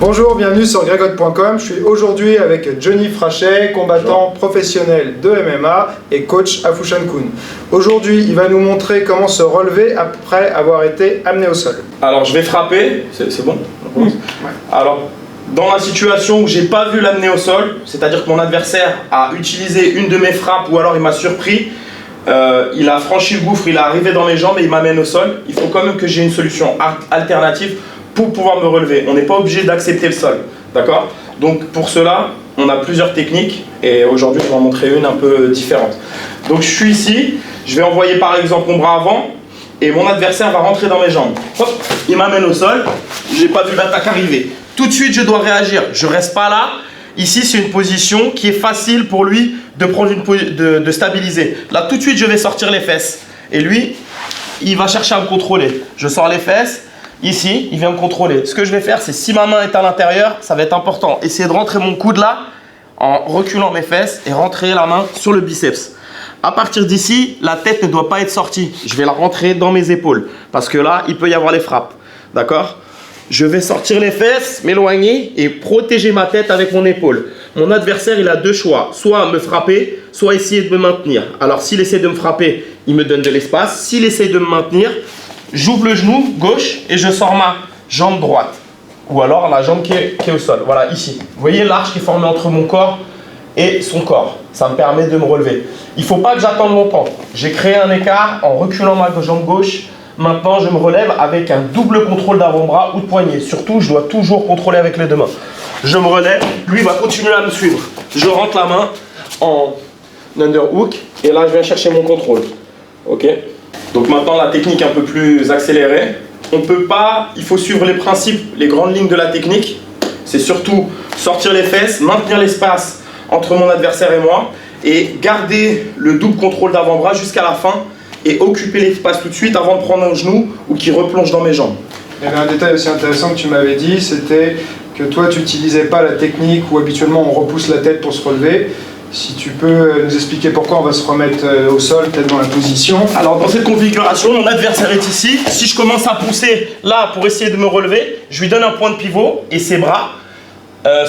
Bonjour, bienvenue sur gregot.com. Je suis aujourd'hui avec Johnny Frachet, combattant professionnel de MMA et coach à Fushan-kun. Aujourd'hui, il va nous montrer comment se relever après avoir été amené au sol. Alors, je vais frapper. C'est bon? Ouais. Alors, dans la situation où j'ai pas vu l'amener au sol, c'est-à-dire que mon adversaire a utilisé une de mes frappes ou alors il m'a surpris, il a franchi le gouffre, il est arrivé dans mes jambes et il m'amène au sol, il faut quand même que j'ai une solution alternative pour pouvoir me relever. On n'est pas obligé d'accepter le sol, d'accord? Donc pour cela, on a plusieurs techniques et aujourd'hui je vais en montrer une un peu différente. Donc je suis ici, je vais envoyer par exemple mon bras avant et mon adversaire va rentrer dans mes jambes. Hop, il m'amène au sol, j'ai pas vu l'attaque arriver. Tout de suite je dois réagir, je reste pas là. Ici c'est une position qui est facile pour lui de prendre de stabiliser. Là tout de suite je vais sortir les fesses et lui il va chercher à me contrôler. Je sors les fesses. Ici, il vient me contrôler. Ce que je vais faire, c'est si ma main est à l'intérieur, ça va être important. Essayer de rentrer mon coude là, en reculant mes fesses et rentrer la main sur le biceps. À partir d'ici, la tête ne doit pas être sortie. Je vais la rentrer dans mes épaules. Parce que là, il peut y avoir les frappes. D'accord? Je vais sortir les fesses, m'éloigner et protéger ma tête avec mon épaule. Mon adversaire, il a deux choix. Soit me frapper, soit essayer de me maintenir. Alors, s'il essaie de me frapper, il me donne de l'espace. S'il essaie de me maintenir, j'ouvre le genou gauche et je sors ma jambe droite. Ou alors la jambe qui est au sol. Voilà, ici. Vous voyez l'arche qui est formée entre mon corps et son corps. Ça me permet de me relever. Il ne faut pas que j'attende longtemps. J'ai créé un écart en reculant ma jambe gauche. Maintenant, je me relève avec un double contrôle d'avant-bras ou de poignet. Surtout, je dois toujours contrôler avec les deux mains. Je me relève. Lui va continuer à me suivre. Je rentre la main en underhook. Et là, je viens chercher mon contrôle. Ok? Donc maintenant la technique un peu plus accélérée, on peut pas, il faut suivre les principes, les grandes lignes de la technique. C'est surtout sortir les fesses, maintenir l'espace entre mon adversaire et moi et garder le double contrôle d'avant-bras jusqu'à la fin et occuper l'espace tout de suite avant de prendre un genou ou qui replonge dans mes jambes. Il y avait un détail aussi intéressant que tu m'avais dit, c'était que toi tu n'utilisais pas la technique où habituellement on repousse la tête pour se relever. Si tu peux nous expliquer pourquoi on va se remettre au sol, peut-être dans la position. Alors dans cette configuration, mon adversaire est ici. Si je commence à pousser là pour essayer de me relever, je lui donne un point de pivot et ses bras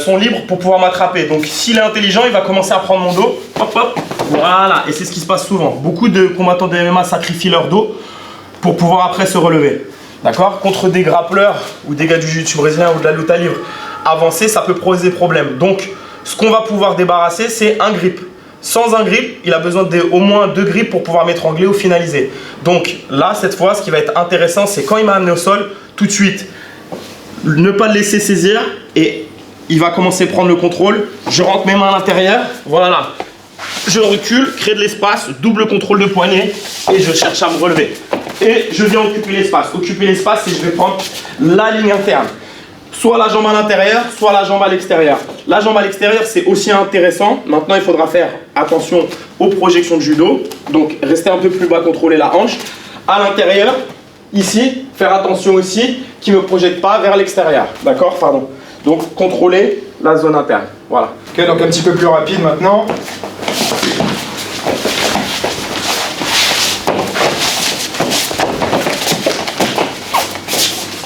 sont libres pour pouvoir m'attraper. Donc s'il est intelligent, il va commencer à prendre mon dos. Hop, hop. Voilà, et c'est ce qui se passe souvent. Beaucoup de combattants de MMA sacrifient leur dos pour pouvoir après se relever. D'accord? Contre des grappleurs ou des gars du jiu-jitsu brésilien ou de la lutte à livre avancée, ça peut poser problème. Donc ce qu'on va pouvoir débarrasser, c'est un grip. Sans un grip, il a besoin d'au moins 2 grips pour pouvoir m'étrangler ou finaliser. Donc là, cette fois, ce qui va être intéressant, c'est quand il m'a amené au sol, tout de suite, ne pas le laisser saisir et il va commencer à prendre le contrôle. Je rentre mes mains à l'intérieur, voilà. Je recule, crée de l'espace, double contrôle de poignet et je cherche à me relever. Et je viens occuper l'espace. Occuper l'espace, et je vais prendre la ligne interne. Soit la jambe à l'intérieur, soit la jambe à l'extérieur. La jambe à l'extérieur, c'est aussi intéressant. Maintenant, il faudra faire attention aux projections de judo. Donc, rester un peu plus bas, contrôler la hanche. À l'intérieur, ici, faire attention aussi qu'il ne me projette pas vers l'extérieur. D'accord? Pardon. Donc, contrôler la zone interne. Voilà. Ok, donc un petit peu plus rapide maintenant.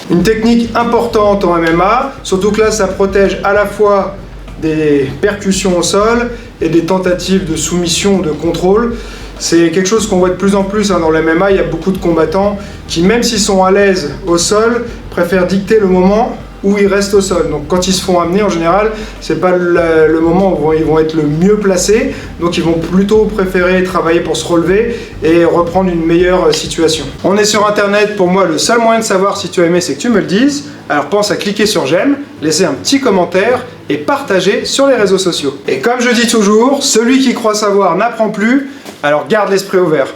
Une technique importante en MMA, surtout que là ça protège à la fois des percussions au sol et des tentatives de soumission ou de contrôle. C'est quelque chose qu'on voit de plus en plus dans le MMA. Il y a beaucoup de combattants qui, même s'ils sont à l'aise au sol, préfèrent dicter le moment où ils restent au sol. Donc quand ils se font amener, en général, c'est pas le moment où ils vont être le mieux placés. Donc ils vont plutôt préférer travailler pour se relever et reprendre une meilleure situation. On est sur internet, pour moi le seul moyen de savoir si tu as aimé, c'est que tu me le dises. Alors pense à cliquer sur j'aime, laisser un petit commentaire et partager sur les réseaux sociaux. Et comme je dis toujours, celui qui croit savoir n'apprend plus, alors garde l'esprit ouvert.